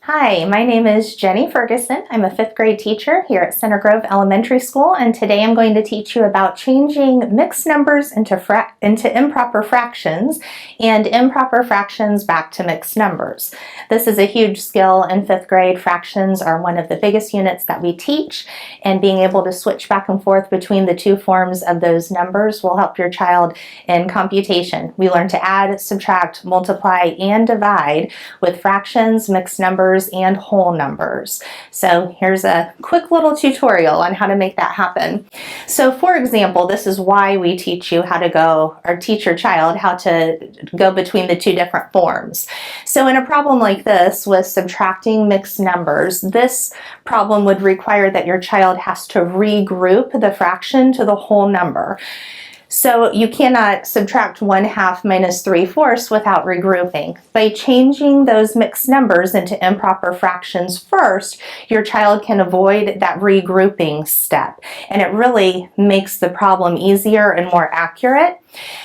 Hi, my name is Jenny Ferguson. I'm a 5th grade teacher here at Center Grove Elementary School, and today I'm going to teach you about changing mixed numbers into improper fractions and improper fractions back to mixed numbers. This is a huge skill in 5th grade. Fractions are one of the biggest units that we teach, and being able to switch back and forth between the two forms of those numbers will help your child in computation. We learn to add, subtract, multiply, and divide with fractions, mixed numbers, and whole numbers. So here's a quick little tutorial on how to make that happen. So for example, this is why we teach you how to go, or teach your child how to go between the two different forms. So in a problem like this with subtracting mixed numbers, this problem would require that your child has to regroup the fraction to the whole number. So you cannot subtract 1/2 minus 3/4 without regrouping. By changing those mixed numbers into improper fractions first, your child can avoid that regrouping step, and it really makes the problem easier and more accurate.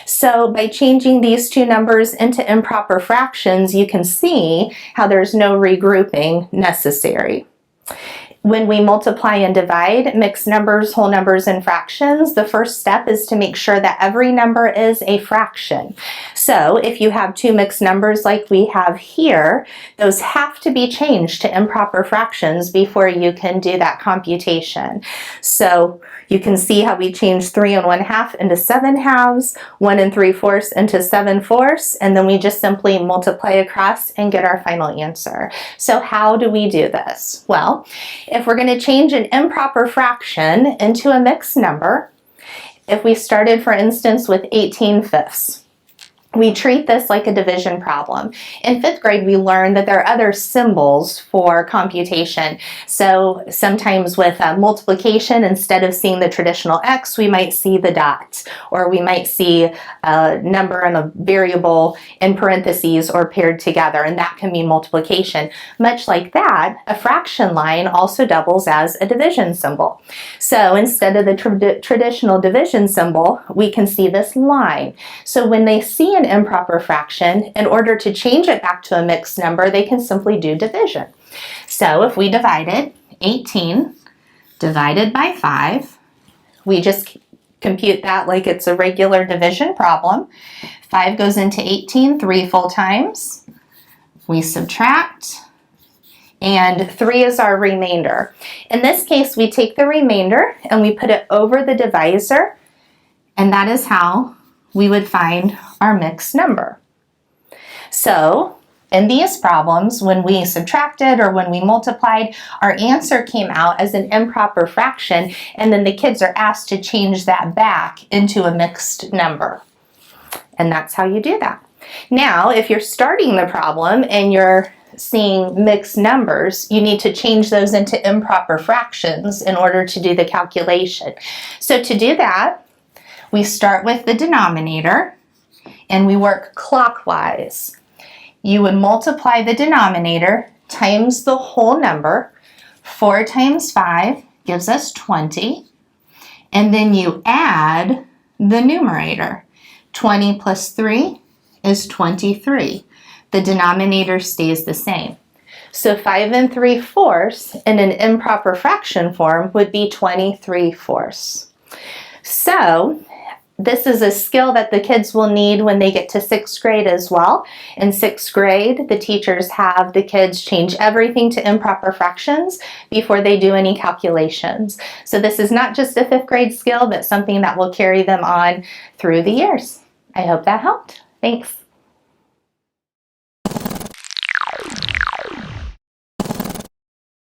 So by changing these two numbers into improper fractions, you can see how there's no regrouping necessary. When we multiply and divide mixed numbers, whole numbers, and fractions, the first step is to make sure that every number is a fraction. So if you have two mixed numbers like we have here, those have to be changed to improper fractions before you can do that computation. So you can see how we changed 3 1/2 into 7/2, 1 3/4 into 7/4, and then we just simply multiply across and get our final answer. So how do we do this? Well, if we're going to change an improper fraction into a mixed number, if we started, for instance, with 18/5, we treat this like a division problem. In 5th grade, we learned that there are other symbols for computation. So sometimes with multiplication, instead of seeing the traditional X, we might see the dot, or we might see a number and a variable in parentheses or paired together, and that can mean multiplication. Much like that, a fraction line also doubles as a division symbol. So instead of the traditional division symbol, we can see this line. So when they see an improper fraction, in order to change it back to a mixed number, they can simply do division. So if we divided 18 divided by 5, we just compute that like it's a regular division problem. 5 goes into 18 3 full times. We subtract, and 3 is our remainder. In this case, we take the remainder and we put it over the divisor, and that is how we would find our mixed number. So in these problems, when we subtracted or when we multiplied, our answer came out as an improper fraction, and then the kids are asked to change that back into a mixed number. And that's how you do that. Now, if you're starting the problem and you're seeing mixed numbers, you need to change those into improper fractions in order to do the calculation. So to do that, we start with the denominator and we work clockwise. You would multiply the denominator times the whole number. 4 times 5 gives us 20. And then you add the numerator. 20 plus 3 is 23. The denominator stays the same. So 5 3/4 in an improper fraction form would be 23/4. So this is a skill that the kids will need when they get to 6th grade as well. In 6th grade, the teachers have the kids change everything to improper fractions before they do any calculations. So this is not just a 5th grade skill, but something that will carry them on through the years. I hope that helped. Thanks.